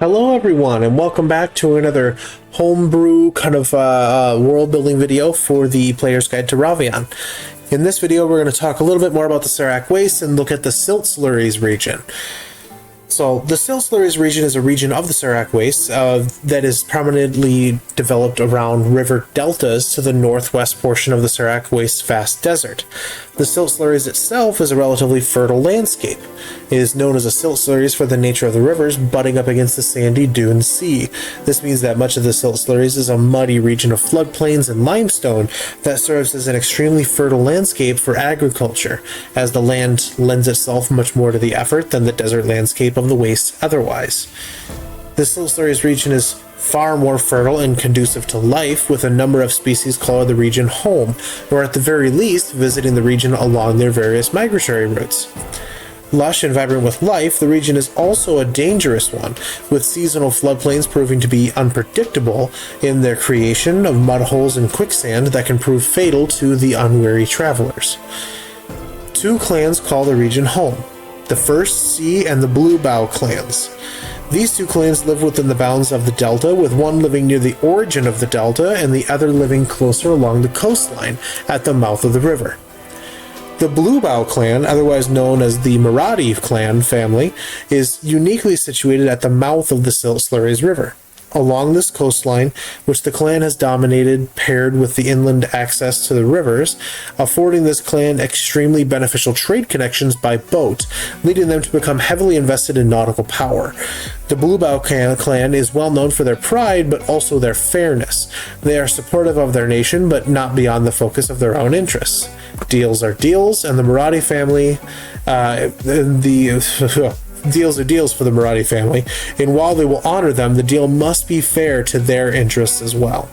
Hello everyone, and welcome back to another homebrew kind of world building video for the Player's Guide to Ravean. In this video we're going to talk a little bit more about the Serac Waste and look at the Silt Slurries region. So the Silt Slurries region is a region of the Serac Waste that is prominently developed around river deltas to the northwest portion of the Serac Waste vast desert. The Silt Slurries itself is a relatively fertile landscape. It is known as a silt slurries for the nature of the rivers butting up against the sandy dune sea. This means that much of the silt slurries is a muddy region of floodplains and limestone that serves as an extremely fertile landscape for agriculture, as the land lends itself much more to the effort than the desert landscape of the waste otherwise. The Silt Slurries region is far more fertile and conducive to life, with a number of species call the region home, or at the very least visiting the region along their various migratory routes. Lush and vibrant with life, the region is also a dangerous one, with seasonal floodplains proving to be unpredictable in their creation of mud holes and quicksand that can prove fatal to the unwary travelers. Two clans call the region home: the First Sea and the Blue Bow clans. These two clans live within the bounds of the delta, with one living near the origin of the delta and the other living closer along the coastline at the mouth of the river. The Blue Bow clan, otherwise known as the Marathi clan family, is uniquely situated at the mouth of the Silt Slurries River. Along this coastline, which the clan has dominated, paired with the inland access to the rivers, affording this clan extremely beneficial trade connections by boat, leading them to become heavily invested in nautical power. The Blue Bow clan is well known for their pride, but also their fairness. They are supportive of their nation, but not beyond the focus of their own interests. Deals are deals, and the Marathi family, deals are deals for the Marathi family, and while they will honor them, the deal must be fair to their interests as well.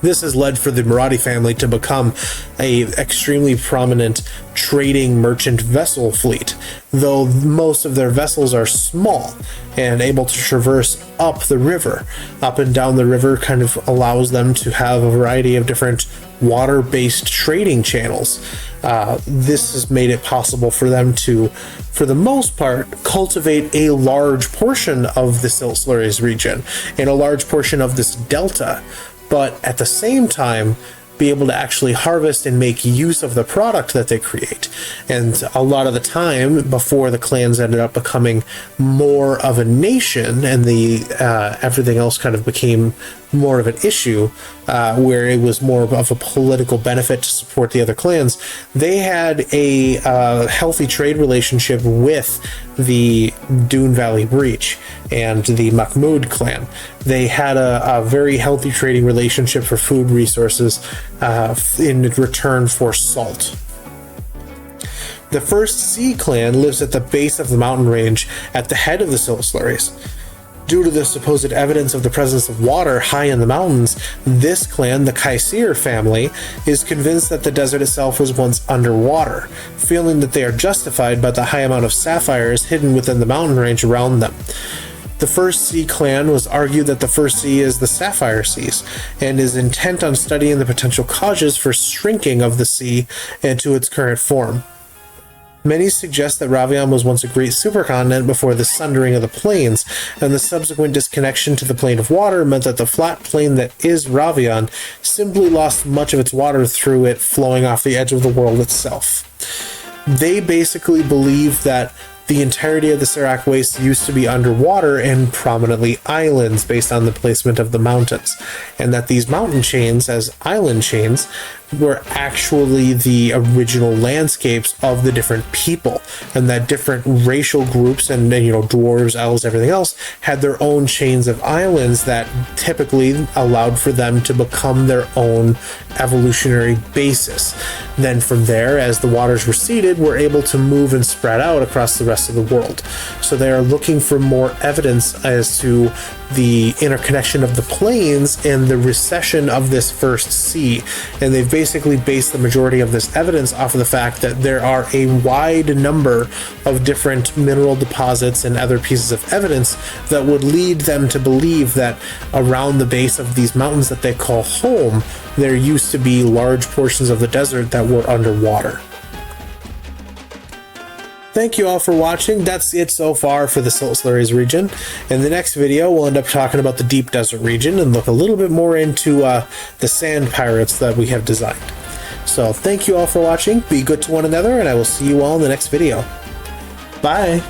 This has led for the Marathi family to become a extremely prominent trading merchant vessel fleet, though most of their vessels are small and able to traverse up the river. Up and down the river kind of allows them to have a variety of different water-based trading channels. This has made it possible for them to, for the most part, cultivate a large portion of the Silt Slurries region and a large portion of this delta, but at the same time be able to actually harvest and make use of the product that they create. And a lot of the time, before the clans ended up becoming more of a nation and the everything else kind of became more of an issue, where it was more of a political benefit to support the other clans, they had a healthy trade relationship with the Dune Valley Breach and the Mahmud clan. They had a very healthy trading relationship for food resources in return for salt. The First Sea clan lives at the base of the mountain range at the head of the Silt Slurries. Due to the supposed evidence of the presence of water high in the mountains, this clan, the Kaisir family, is convinced that the desert itself was once underwater, feeling that they are justified by the high amount of sapphires hidden within the mountain range around them. The First Sea clan was argued that the First Sea is the Sapphire Seas, and is intent on studying the potential causes for shrinking of the sea into its current form. Many suggest that Ravean was once a great supercontinent before the sundering of the plains, and the subsequent disconnection to the plane of water meant that the flat plain that is Ravean simply lost much of its water through it flowing off the edge of the world itself. They basically believe that the entirety of the Serac Waste used to be underwater and prominently islands based on the placement of the mountains, and that these mountain chains, as island chains, were actually the original landscapes of the different people, and that different racial groups and dwarves, elves, everything else had their own chains of islands that typically allowed for them to become their own evolutionary basis. Then from there, as the waters receded, were able to move and spread out across the rest of the world. So they are looking for more evidence as to the interconnection of the plains and the recession of this First Sea, and they've basically based the majority of this evidence off of the fact that there are a wide number of different mineral deposits and other pieces of evidence that would lead them to believe that around the base of these mountains that they call home, there used to be large portions of the desert that were underwater. thank you all for watching. That's it so far for the Silt Slurries region. In the next video, we'll end up talking about the deep desert region and look a little bit more into the sand pirates that we have designed. So thank you all for watching. Be good to one another, and I will see you all in the next video. Bye.